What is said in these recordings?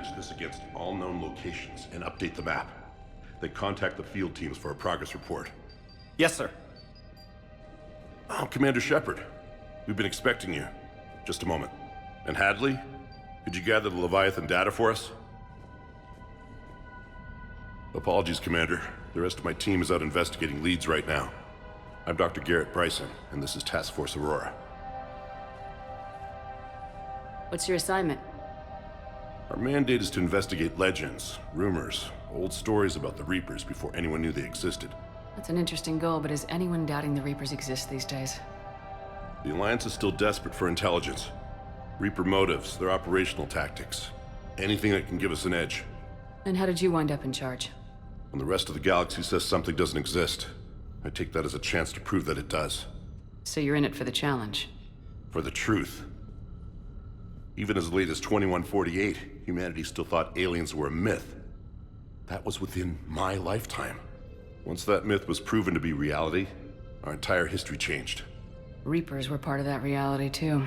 match this against all known locations and update the map. Then contact the field teams for a progress report. Yes, sir. Oh, Commander Shepard. We've been expecting you. Just a moment. And Hadley? Could you gather the Leviathan data for us? Apologies, Commander. The rest of my team is out investigating leads right now. I'm Dr. Bryson, and this is Task Force Aurora. What's your assignment? Our mandate is to investigate legends, rumors, old stories about the Reapers before anyone knew they existed. That's an interesting goal, but is anyone doubting the Reapers exist these days? The Alliance is still desperate for intelligence. Reaper motives, their operational tactics. Anything that can give us an edge. And how did you wind up in charge? When the rest of the galaxy says something doesn't exist, I take that as a chance to prove that it does. So you're in it for the challenge? For the truth. Even as late as 2148, humanity still thought aliens were a myth. That was within my lifetime. Once that myth was proven to be reality, our entire history changed. Reapers were part of that reality, too.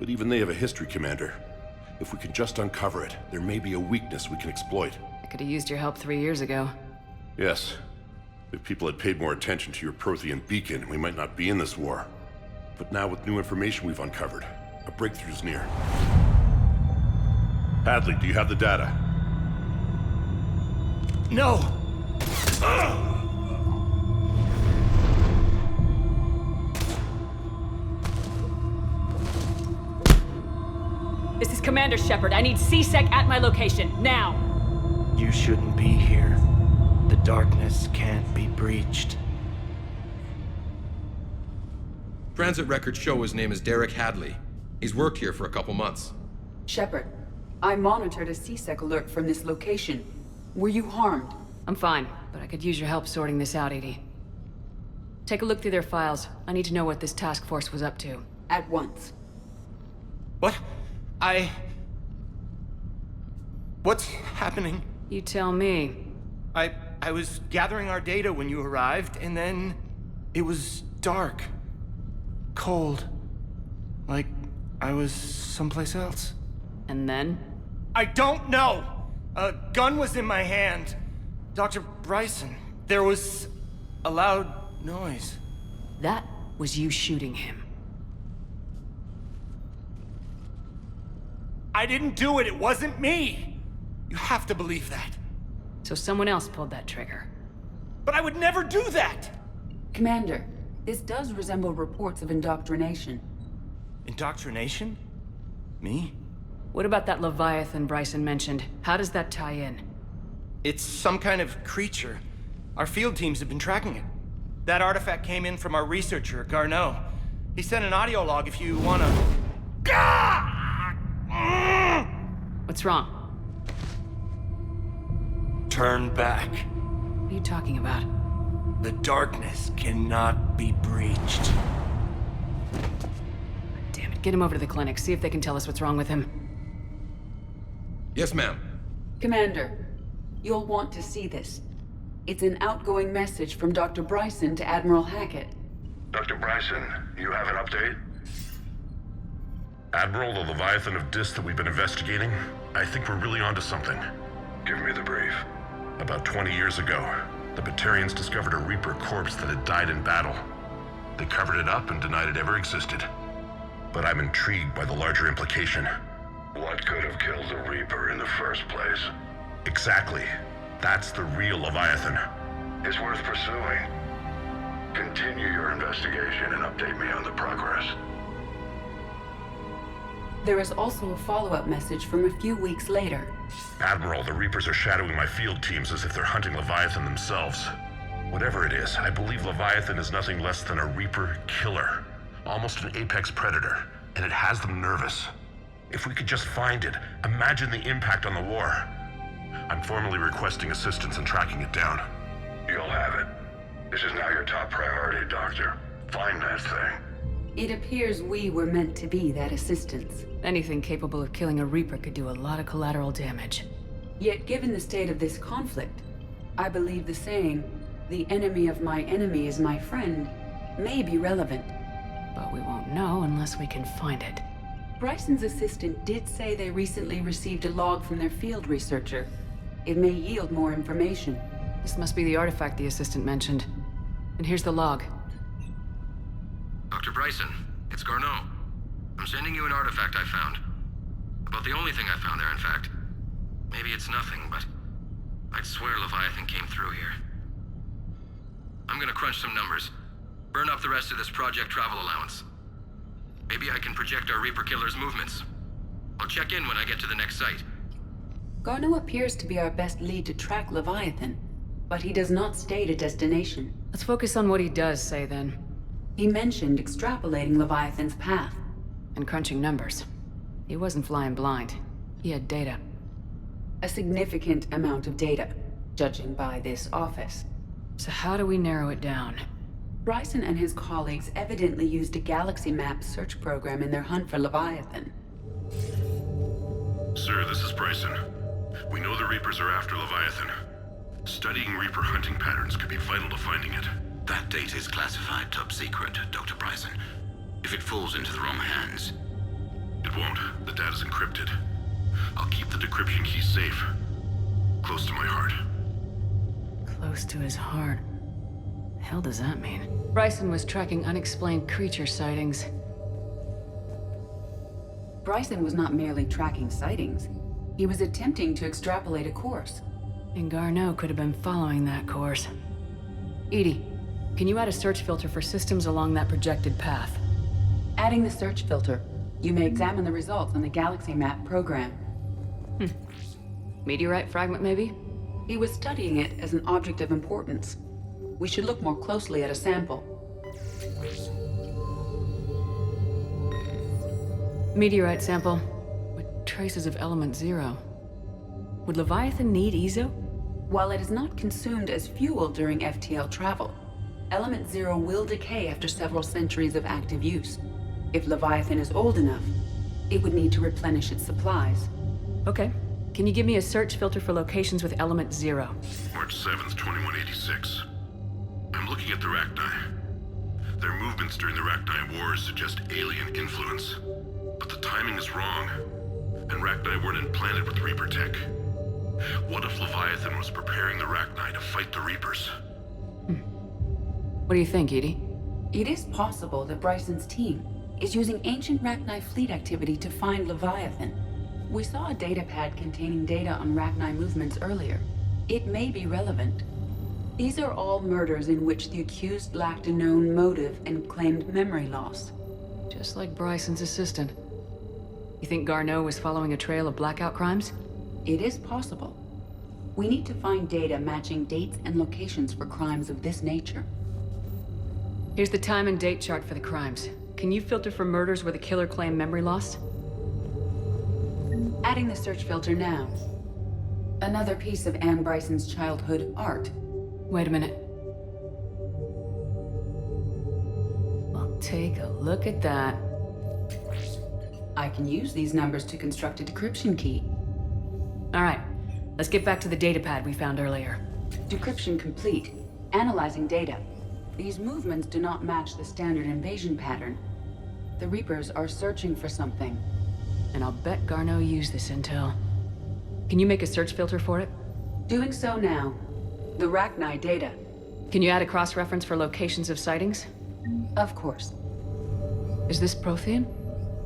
But even they have a history, Commander. If we can just uncover it, there may be a weakness we can exploit. I could have used your help 3 years ago. Yes. If people had paid more attention to your Prothean beacon, we might not be in this war. But now with new information we've uncovered, a breakthrough's near. Hadley, do you have the data? No! This is Commander Shepard. I need CSEC at my location, now! You shouldn't be here. The darkness can't be breached. Transit records show his name is Derek Hadley. He's worked here for a couple months. Shepard, I monitored a CSEC alert from this location. Were you harmed? I'm fine, but I could use your help sorting this out, Edie. Take a look through their files. I need to know what this task force was up to. At once. What? What's happening? You tell me. I was gathering our data when you arrived, and then it was dark. Cold. Like I was someplace else. And then? I don't know! A gun was in my hand. Dr. Bryson. There was a loud noise. That was you shooting him. I didn't do it. It wasn't me. You have to believe that. So someone else pulled that trigger. But I would never do that! Commander, this does resemble reports of indoctrination. Indoctrination? Me? What about that Leviathan Bryson mentioned? How does that tie in? It's some kind of creature. Our field teams have been tracking it. That artifact came in from our researcher, Garneau. He sent an audio log if you wanna... What's wrong? Turn back. What are you talking about? The darkness cannot be breached. Damn it, get him over to the clinic. See if they can tell us what's wrong with him. Yes, ma'am. Commander, you'll want to see this. It's an outgoing message from Dr. Bryson to Admiral Hackett. Dr. Bryson, you have an update? Admiral, the Leviathan of Dis that we've been investigating, I think we're really onto something. Give me the brief. About 20 years ago, the Batarians discovered a Reaper corpse that had died in battle. They covered it up and denied it ever existed. But I'm intrigued by the larger implication. What could have killed the Reaper in the first place? Exactly. That's the real Leviathan. It's worth pursuing. Continue your investigation and update me on the progress. There is also a follow-up message from a few weeks later. Admiral, the Reapers are shadowing my field teams as if they're hunting Leviathan themselves. Whatever it is, I believe Leviathan is nothing less than a Reaper killer. Almost an apex predator, and it has them nervous. If we could just find it, imagine the impact on the war. I'm formally requesting assistance in tracking it down. You'll have it. This is now your top priority, Doctor. Find that thing. It appears we were meant to be that assistance. Anything capable of killing a Reaper could do a lot of collateral damage. Yet given the state of this conflict, I believe the saying, "The enemy of my enemy is my friend," may be relevant. But we won't know unless we can find it. Bryson's assistant did say they recently received a log from their field researcher. It may yield more information. This must be the artifact the assistant mentioned. And here's the log. Dr. Bryson, it's Garneau. I'm sending you an artifact I found. About the only thing I found there, in fact. Maybe it's nothing, but I'd swear Leviathan came through here. I'm gonna crunch some numbers. Burn up the rest of this project travel allowance. Maybe I can project our Reaper Killer's movements. I'll check in when I get to the next site. Garneau appears to be our best lead to track Leviathan, but he does not state a destination. Let's focus on what he does say, then. He mentioned extrapolating Leviathan's path. And crunching numbers. He wasn't flying blind. He had data. A significant amount of data, judging by this office. So how do we narrow it down? Bryson and his colleagues evidently used a galaxy map search program in their hunt for Leviathan. Sir, this is Bryson. We know the Reapers are after Leviathan. Studying Reaper hunting patterns could be vital to finding it. That data is classified top secret, Dr. Bryson. If it falls into the wrong hands... It won't. The data's encrypted. I'll keep the decryption key safe. Close to my heart. Close to his heart. The hell does that mean? Bryson was tracking unexplained creature sightings. Bryson was not merely tracking sightings. He was attempting to extrapolate a course. And Garneau could have been following that course. Edie, can you add a search filter for systems along that projected path? Adding the search filter, you may examine the results on the galaxy map program. Meteorite fragment, maybe? He was studying it as an object of importance. We should look more closely at a sample. Meteorite sample with traces of element 0. Would Leviathan need EZO? While it is not consumed as fuel during FTL travel, element 0 will decay after several centuries of active use. If Leviathan is old enough, it would need to replenish its supplies. Okay. Can you give me a search filter for locations with element 0? March 7th, 2186. I'm looking at the Rachni. Their movements during the Rachni Wars suggest alien influence. But the timing is wrong. And Rachni weren't implanted with Reaper tech. What if Leviathan was preparing the Rachni to fight the Reapers? What do you think, Edie? It is possible that Bryson's team is using ancient Rachni fleet activity to find Leviathan. We saw a datapad containing data on Rachni movements earlier. It may be relevant. These are all murders in which the accused lacked a known motive and claimed memory loss. Just like Bryson's assistant. You think Garneau was following a trail of blackout crimes? It is possible. We need to find data matching dates and locations for crimes of this nature. Here's the time and date chart for the crimes. Can you filter for murders where the killer claimed memory loss? Adding the search filter now. Another piece of Ann Bryson's childhood art. Wait a minute. Well, take a look at that. I can use these numbers to construct a decryption key. All right, let's get back to the datapad we found earlier. Decryption complete. Analyzing data. These movements do not match the standard invasion pattern. The Reapers are searching for something. And I'll bet Garneau used this intel. Can you make a search filter for it? Doing so now. The Rachni data. Can you add a cross-reference for locations of sightings? Of course. Is this Prothean?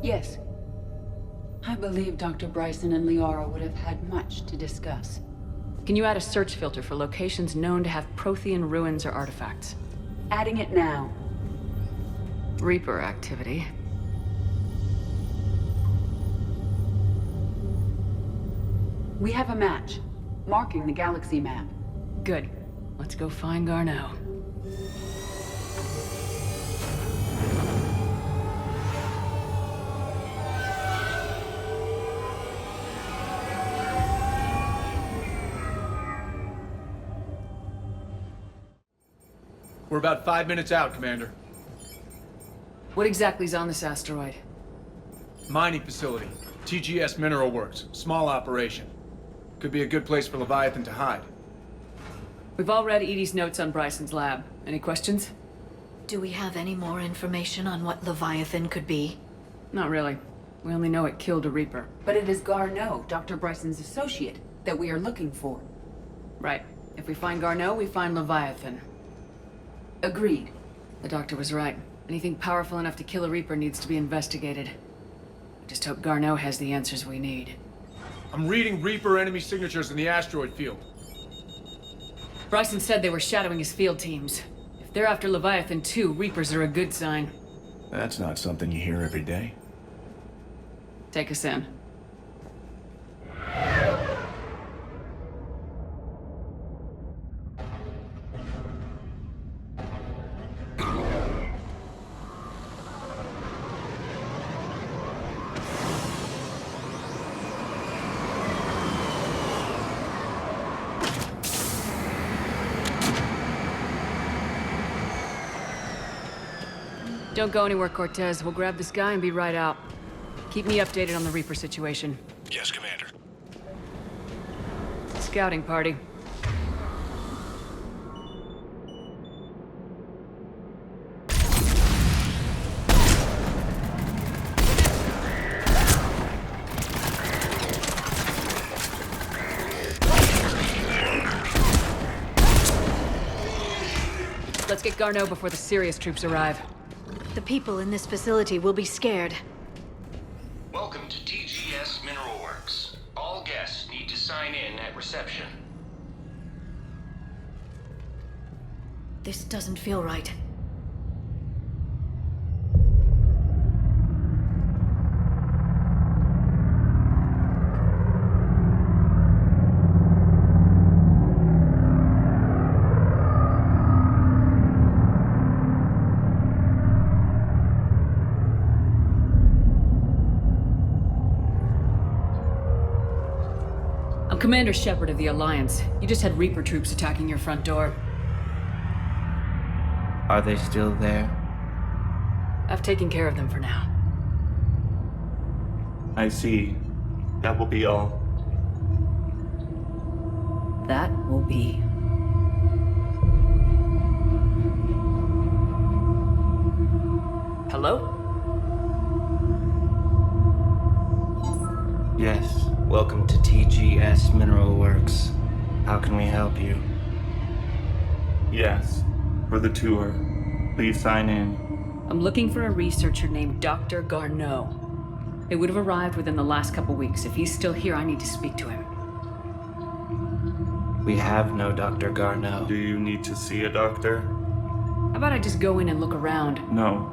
Yes. I believe Dr. Bryson and Liara would have had much to discuss. Can you add a search filter for locations known to have Prothean ruins or artifacts? Adding it now. Reaper activity. We have a match, marking the galaxy map. Good. Let's go find Garneau. We're about 5 minutes out, Commander. What exactly is on this asteroid? Mining facility. TGS Mineral Works. Small operation. Could be a good place for Leviathan to hide. We've all read Edie's notes on Bryson's lab. Any questions? Do we have any more information on what Leviathan could be? Not really. We only know it killed a Reaper. But it is Garneau, Dr. Bryson's associate, that we are looking for. Right. If we find Garneau, we find Leviathan. Agreed. The doctor was right. Anything powerful enough to kill a Reaper needs to be investigated. I just hope Garneau has the answers we need. I'm reading Reaper enemy signatures in the asteroid field. Bryson said they were shadowing his field teams. If they're after Leviathan too, Reapers are a good sign. That's not something you hear every day. Take us in. Don't go anywhere, Cortez. We'll grab this guy and be right out. Keep me updated on the Reaper situation. Yes, Commander. Scouting party. Let's get Garneau before the serious troops arrive. The people in this facility will be scared. Welcome to TGS Mineral Works. All guests need to sign in at reception. This doesn't feel right. Commander Shepard of the Alliance. You just had Reaper troops attacking your front door. Are they still there? I've taken care of them for now. I see. That will be all. That will be. Hello? Yes. Welcome to TGS Mineral Works. How can we help you? Yes. For the tour. Please sign in. I'm looking for a researcher named Dr. Garneau. It would have arrived within the last couple weeks. If he's still here, I need to speak to him. We have no Dr. Garneau. Do you need to see a doctor? How about I just go in and look around? No.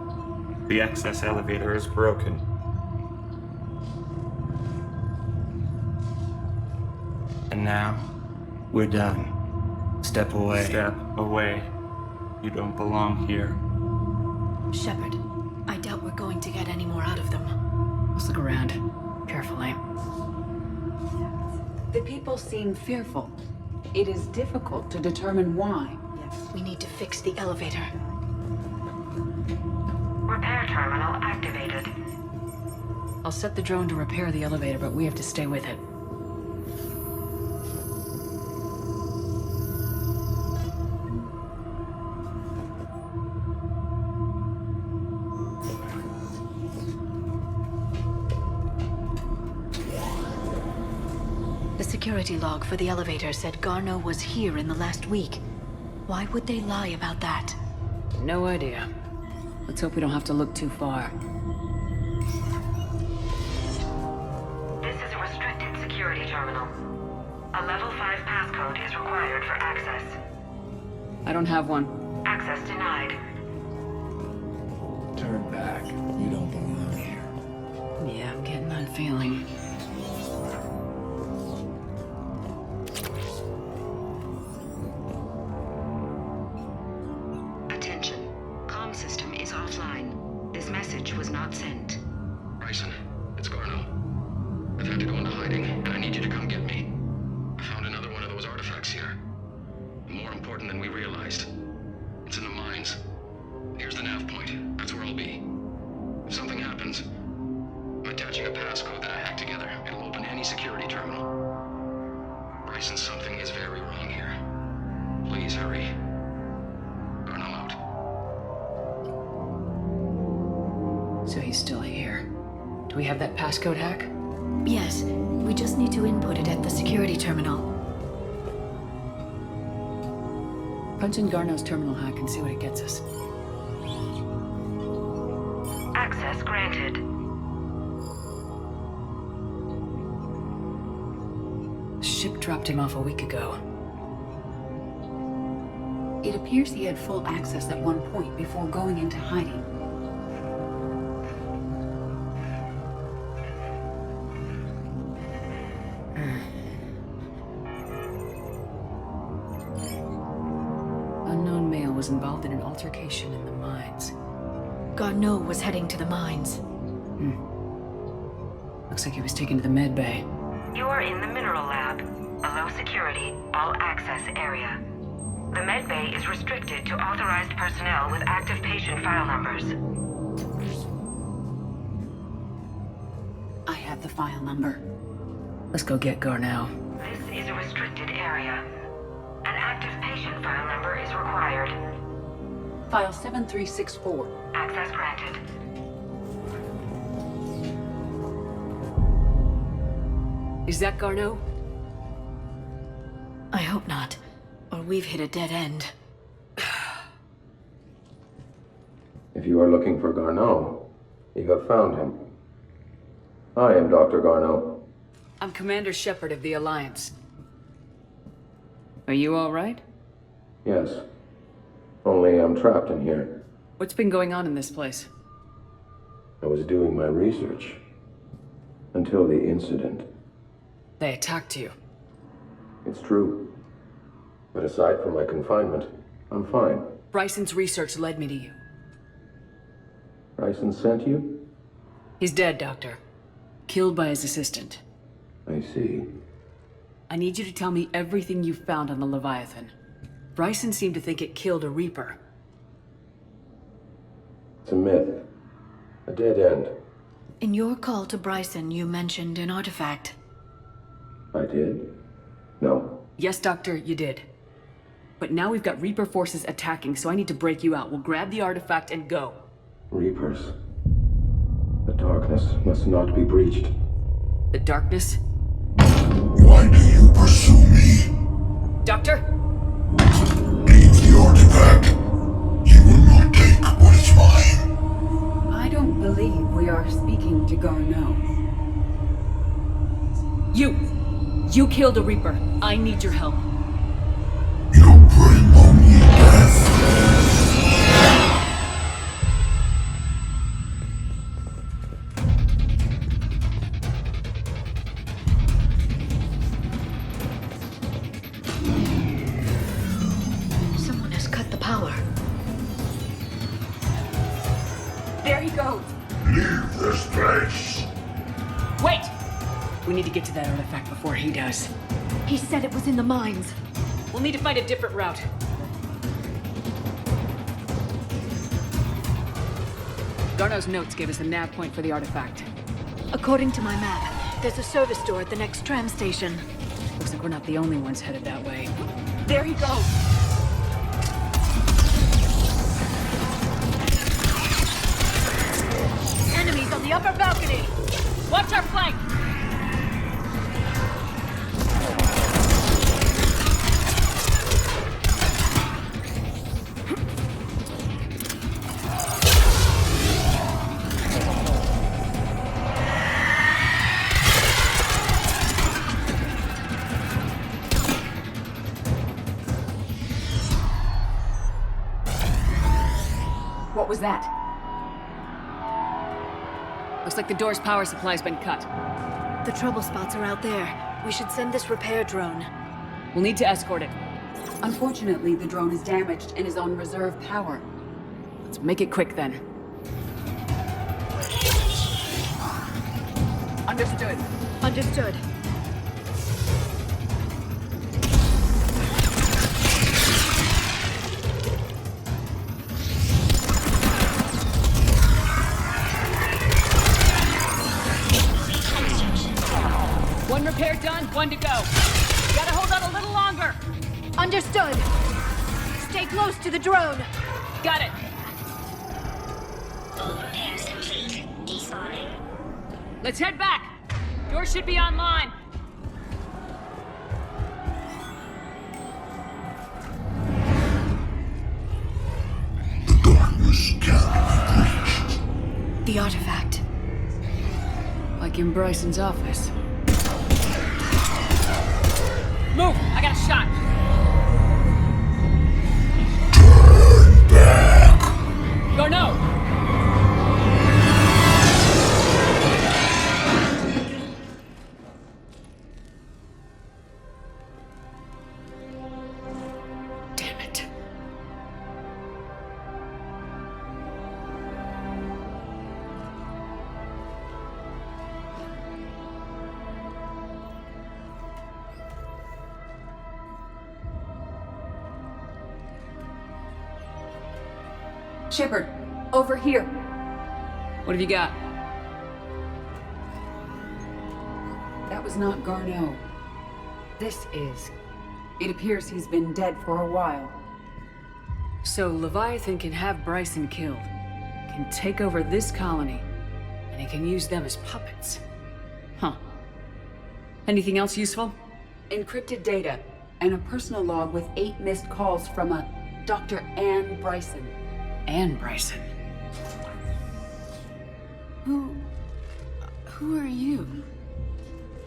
The access elevator is broken. And now, we're done. Step away. Step away. You don't belong here. Shepard, I doubt we're going to get any more out of them. Let's look around. Carefully. The people seem fearful. It is difficult to determine why. We need to fix the elevator. Repair terminal activated. I'll set the drone to repair the elevator, but we have to stay with it. The security log for the elevator said Garneau was here in the last week. Why would they lie about that? No idea. Let's hope we don't have to look too far. This is a restricted security terminal. A level 5 passcode is required for access. I don't have one. Access denied. Turn back. You don't belong here. Yeah, I'm getting that feeling. Attention. Comm system is offline. This message was not sent. Bryson, it's Garneau. I've had to go into hiding, and I need you to come get me. I found another one of those artifacts here. More important than we realized. It's in the mines. Here's the nav point. That's where I'll be. If something happens, I'm attaching a passcode that I hacked together. It'll open any security terminal. Bryson, something is very wrong here. Please hurry. Garneau out. So he's still here. Do we have that passcode hack? Yes, we just need to input it at the security terminal. Punch in Garneau's terminal hack and see what it gets us. Access granted. The ship dropped him off a week ago. It appears he had full access at one point before going into hiding. Unknown male was involved in an altercation in the mines. Garneau was heading to the mines. Looks like he was taken to the med bay. You are in the mineral lab, a low security, all access area. The med bay is restricted to authorized personnel with active patient file numbers. I have the file number. Let's go get Garneau. This is a restricted area. An active patient file number is required. File 7364. Access granted. Is that Garneau? I hope not, or we've hit a dead end. If you are looking for Garneau, you have found him. I am Dr. Garneau. I'm Commander Shepard of the Alliance. Are you all right? Yes. Only I'm trapped in here. What's been going on in this place? I was doing my research. Until the incident. They attacked you. It's true. But aside from my confinement, I'm fine. Bryson's research led me to you. Bryson sent you? He's dead, Doctor. Killed by his assistant. I see. I need you to tell me everything you found on the Leviathan. Bryson seemed to think it killed a Reaper. It's a myth. A dead end. In your call to Bryson, you mentioned an artifact. I did? No. Yes, Doctor, you did. But now we've got Reaper forces attacking, so I need to break you out. We'll grab the artifact and go. Reapers. The darkness must not be breached. The darkness? Why do you pursue me? Doctor? Leave the artifact. You will not take what is mine. I don't believe we are speaking to Garneau. You killed a Reaper. I need your help. You bring only death. Someone has cut the power. There he goes. Leave this place. Wait! We need to get to that artifact before he does. He said it was in the mines. We'll need to find a different route. Garneau's notes gave us a nav point for the artifact. According to my map, there's a service door at the next tram station. Looks like we're not the only ones headed that way. There he goes. Enemies on the upper balcony! Watch our flank! What was that? Looks like the door's power supply's been cut. The trouble spots are out there. We should send this repair drone. We'll need to escort it. Unfortunately, the drone is damaged and is on reserve power. Let's make it quick then. Understood. Understood. One repair done, one to go. Gotta hold on a little longer. Understood. Stay close to the drone. Got it. All repairs complete. Despawning. Let's head back! Door should be online. The darkness can't be breached. The artifact. Like in Bryson's office. Move! I got a shot! Turn back! Garneau! Damn it. Shepard, over here. What have you got? That was not Garneau. This is. It appears he's been dead for a while. So Leviathan can have Bryson killed, can take over this colony, and he can use them as puppets. Huh. Anything else useful? Encrypted data, and a personal log with 8 missed calls from a Dr. Ann Bryson. Ann Bryson. Who are you?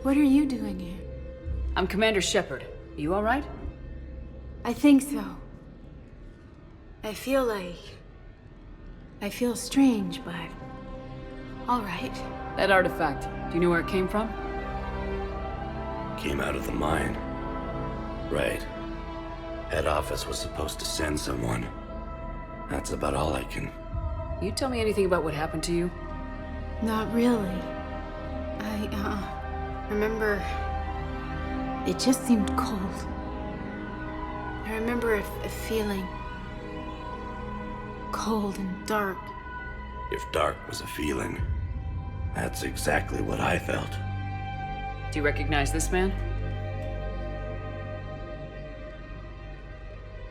What are you doing here? I'm Commander Shepard. You all right? I think so. I feel strange, but... all right. That artifact, do you know where it came from? Came out of the mine. Right. Head office was supposed to send someone. That's about all I can... You tell me anything about what happened to you? Not really. I remember... it just seemed cold. I remember a feeling... cold and dark. If dark was a feeling, that's exactly what I felt. Do you recognize this man?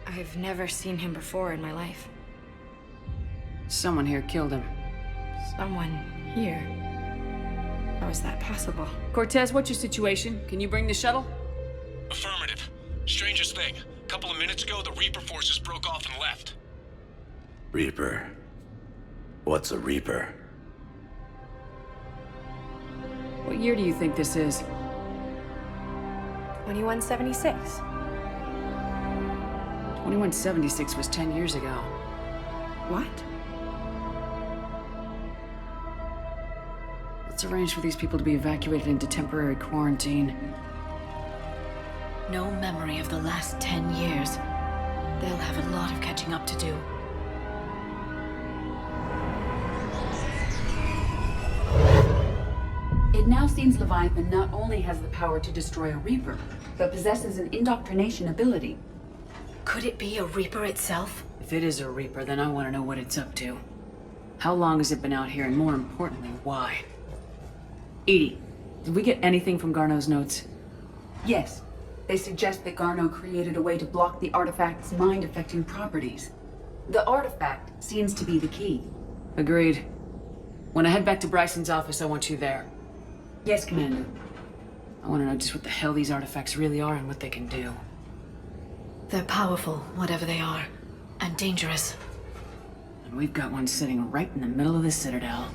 I've never seen him before in my life. Someone here killed him. Someone here? How is that possible? Cortez, what's your situation? Can you bring the shuttle? Affirmative. Strangest thing. A couple of minutes ago, the Reaper forces broke off and left. Reaper? What's a Reaper? What year do you think this is? 2176. 2176 was 10 years ago. What? Let's arrange for these people to be evacuated into temporary quarantine. No memory of the last 10 years. They'll have a lot of catching up to do. It now seems Leviathan not only has the power to destroy a Reaper, but possesses an indoctrination ability. Could it be a Reaper itself? If it is a Reaper, then I want to know what it's up to. How long has it been out here, and more importantly, why? Edie, did we get anything from Garneau's notes? Yes. They suggest that Garneau created a way to block the artifact's mind-affecting properties. The artifact seems to be the key. Agreed. When I head back to Bryson's office, I want you there. Yes, Commander. I want to know just what the hell these artifacts really are and what they can do. They're powerful, whatever they are, and dangerous. And we've got one sitting right in the middle of the citadel.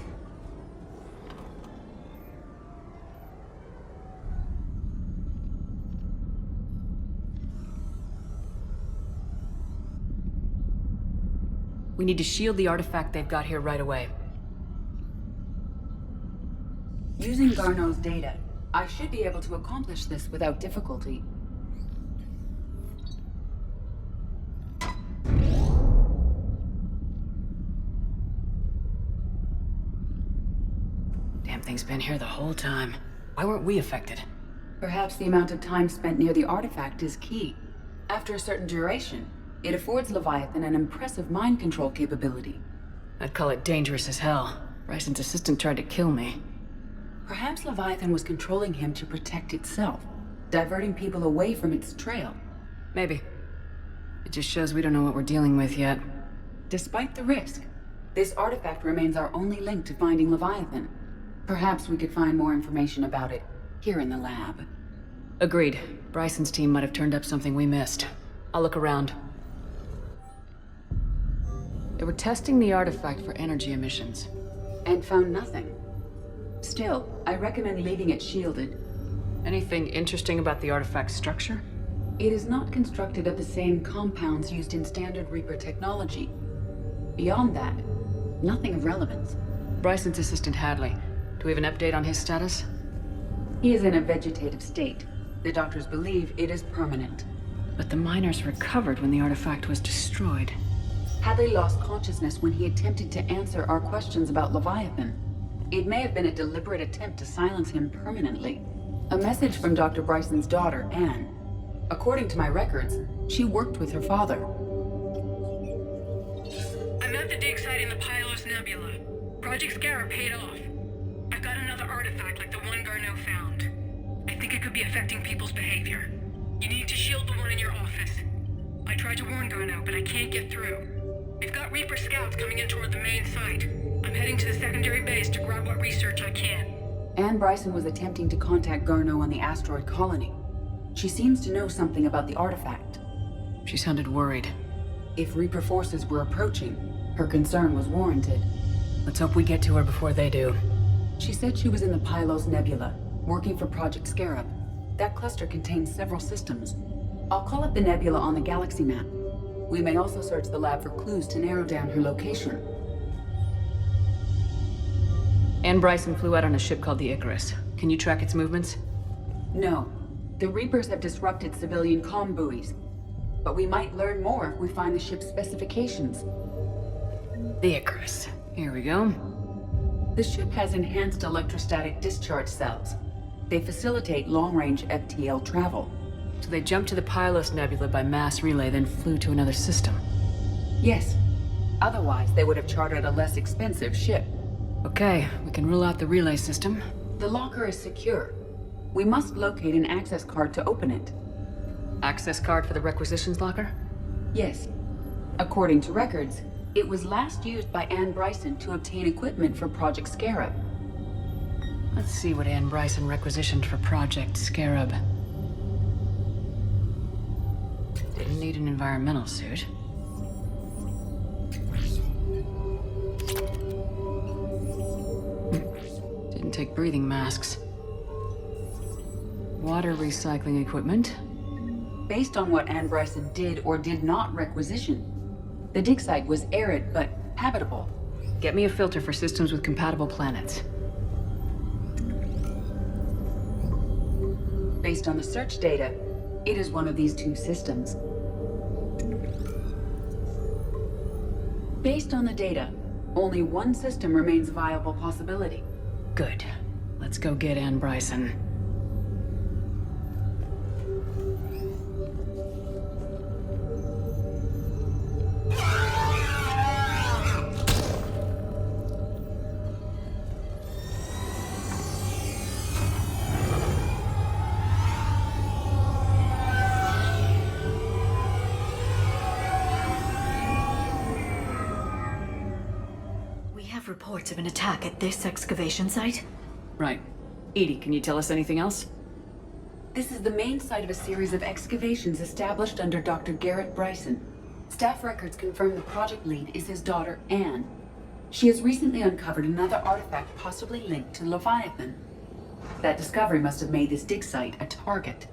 We need to shield the artifact they've got here right away. Using Garneau's data, I should be able to accomplish this without difficulty. Damn thing's been here the whole time. Why weren't we affected? Perhaps the amount of time spent near the artifact is key. After a certain duration, it affords Leviathan an impressive mind control capability. I'd call it dangerous as hell. Bryson's assistant tried to kill me. Perhaps Leviathan was controlling him to protect itself, diverting people away from its trail. Maybe. It just shows we don't know what we're dealing with yet. Despite the risk, this artifact remains our only link to finding Leviathan. Perhaps we could find more information about it here in the lab. Agreed. Bryson's team might have turned up something we missed. I'll look around. They were testing the artifact for energy emissions. And found nothing. Still, I recommend leaving it shielded. Anything interesting about the artifact's structure? It is not constructed of the same compounds used in standard Reaper technology. Beyond that, nothing of relevance. Bryson's assistant Hadley. Do we have an update on his status? He is in a vegetative state. The doctors believe it is permanent. But the miners recovered when the artifact was destroyed. Hadley lost consciousness when he attempted to answer our questions about Leviathan. It may have been a deliberate attempt to silence him permanently. A message from Dr. Bryson's daughter, Ann. According to my records, she worked with her father. I'm at the dig site in the Pylos Nebula. Project Scarab paid off. I've got another artifact like the one Garneau found. I think it could be affecting people's behavior. You need to shield the one in your office. I tried to warn Garneau, but I can't get through. They've got Reaper scouts coming in toward the main site. I'm heading to the secondary base to grab what research I can. Ann Bryson was attempting to contact Garneau on the asteroid colony. She seems to know something about the artifact. She sounded worried. If Reaper forces were approaching, her concern was warranted. Let's hope we get to her before they do. She said she was in the Pylos Nebula, working for Project Scarab. That cluster contains several systems. I'll call up the nebula on the galaxy map. We may also search the lab for clues to narrow down her location. Ann Bryson flew out on a ship called the Icarus. Can you track its movements? No. The Reapers have disrupted civilian comm buoys. But we might learn more if we find the ship's specifications. The Icarus. Here we go. The ship has enhanced electrostatic discharge cells. They facilitate long-range FTL travel. So they jumped to the Pylos Nebula by mass relay, then flew to another system? Yes. Otherwise, they would have chartered a less expensive ship. Okay, we can rule out the relay system. The locker is secure. We must locate an access card to open it. Access card for the requisitions locker? Yes. According to records, it was last used by Ann Bryson to obtain equipment for Project Scarab. Let's see what Ann Bryson requisitioned for Project Scarab. Didn't need an environmental suit. Didn't take breathing masks. Water recycling equipment. Based on what Ann Bryson did or did not requisition, the dig site was arid but habitable. Get me a filter for systems with compatible planets. Based on the search data, it is one of these two systems. Based on the data, only one system remains a viable possibility. Good. Let's go get Ann Bryson. Reports of an attack at this excavation site? Right. Edie, can you tell us anything else? This is the main site of a series of excavations established under Dr. Garrett Bryson. Staff records confirm the project lead is his daughter, Ann. She has recently uncovered another artifact possibly linked to Leviathan. That discovery must have made this dig site a target.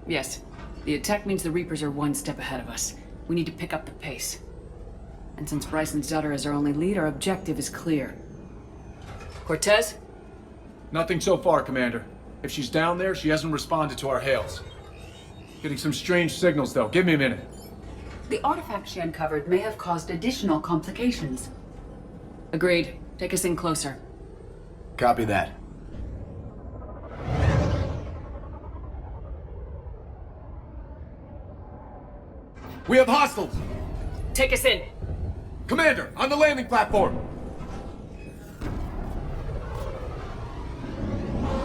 Yes. The attack means the Reapers are one step ahead of us. We need to pick up the pace. And since Bryson's daughter is our only lead, our objective is clear. Cortez? Nothing so far, Commander. If she's down there, she hasn't responded to our hails. Getting some strange signals, though. Give me a minute. The artifact she uncovered may have caused additional complications. Agreed. Take us in closer. Copy that. We have hostiles! Take us in! Commander, on the landing platform!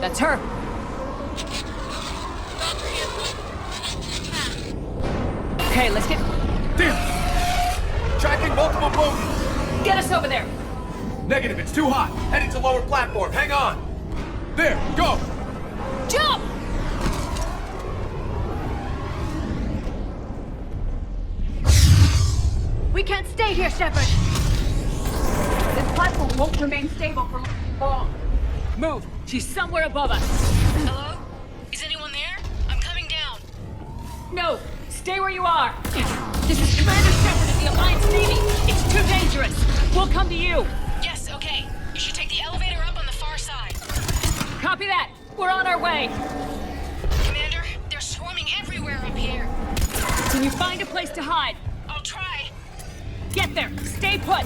That's her! Okay, let's get... Damn! Tracking multiple bogies! Get us over there! Negative, it's too hot. Heading to lower platform, hang on. There, go! Jump! We can't stay here, Shepard! This platform won't remain stable for long. Move! She's somewhere above us! Hello? Is anyone there? I'm coming down. No! Stay where you are! This is Commander Shepard of the Alliance Navy! It's too dangerous! We'll come to you! Yes, okay. You should take the elevator up on the far side. Copy that! We're on our way! Commander, they're swarming everywhere up here. Can you find a place to hide? I'll try. Get there! Stay put!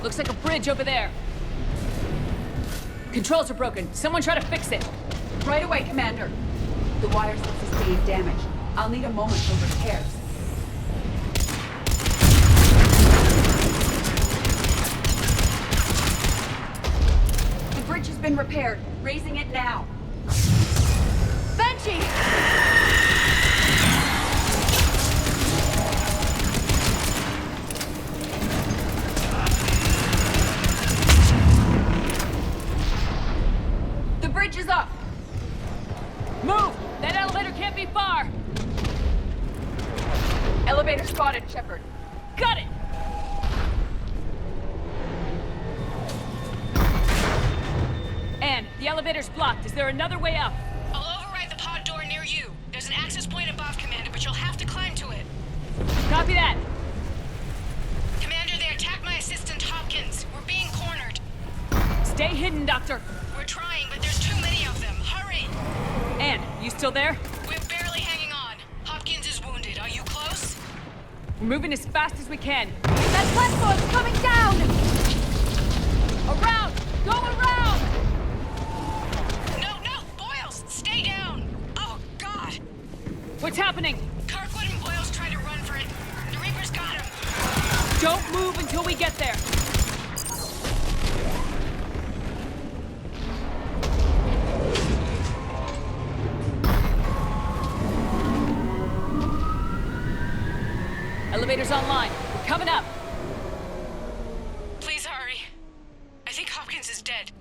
Looks like a bridge over there. Controls are broken. Someone try to fix it. Right away, Commander. The wires have sustained damage. I'll need a moment for repairs. The bridge has been repaired. Raising it now. Banshee! The bridge is up! Move! That elevator can't be far! Elevator spotted, Shepard. Got it! Ann, the elevator's blocked. Is there another way up? I'll override the pod door near you. There's an access point above, Commander, but you'll have to climb to it. Copy that. Commander, they attacked my assistant, Hopkins. We're being cornered. Stay hidden, Doctor. We're trying, but there's too many of them. Hurry! Ann, you still there? We're barely hanging on. Hopkins is wounded. Are you close? We're moving as fast as we can. That platform's coming down! Around! Go around! No! Boyles! Stay down! Oh, God! What's happening? Kirkwood and Boyles tried to run for it. The Reapers got him. Don't move until we get there. Elevator's online. We're coming up. Please hurry. I think Hopkins is dead.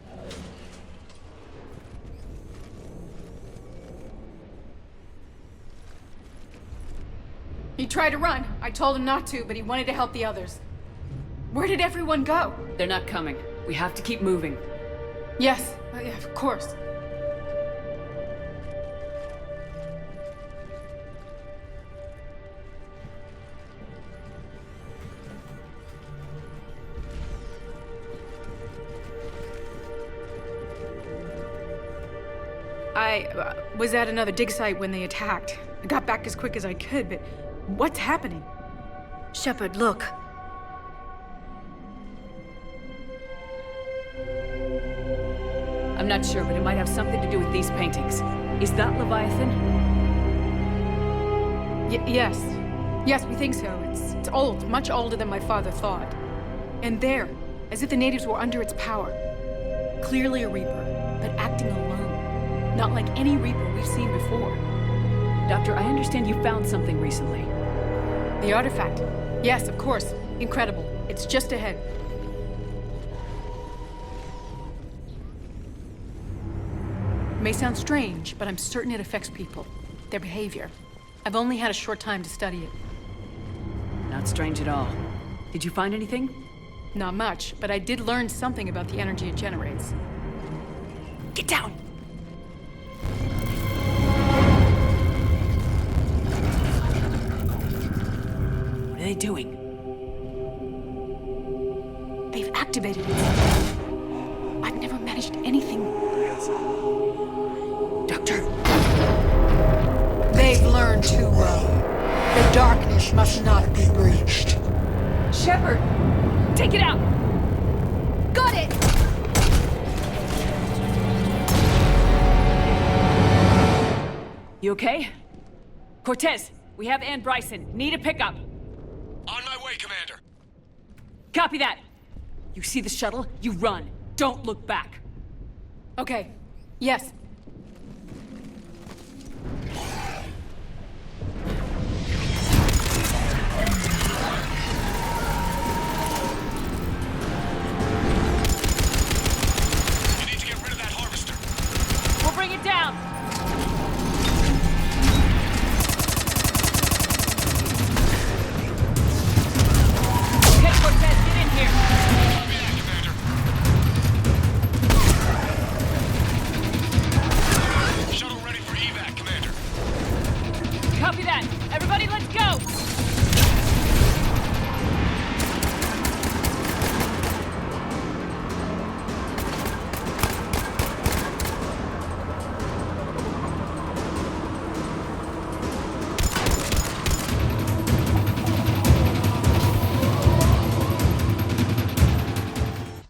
He tried to run. I told him not to, but he wanted to help the others. Where did everyone go? They're not coming. We have to keep moving. Yes, yeah, of course. I was at another dig site when they attacked. I got back as quick as I could, but what's happening? Shepard, look. I'm not sure, but it might have something to do with these paintings. Is that Leviathan? Yes. Yes, we think so. It's old, much older than my father thought. And there, as if the natives were under its power. Clearly a Reaper, but acting alone. Not like any Reaper we've seen before. Doctor, I understand you found something recently. The artifact. Yes, of course. Incredible. It's just ahead. May sound strange, but I'm certain it affects people. Their behavior. I've only had a short time to study it. Not strange at all. Did you find anything? Not much, but I did learn something about the energy it generates. Get down! What are they doing? They've activated it. I've never managed anything. Doctor. They've learned too well. The darkness must not be breached. Shepard! Take it out! Got it! You okay? Cortez, we have Ann Bryson. Need a pickup. On my way, Commander. Copy that. You see the shuttle? You run. Don't look back. Okay. Yes,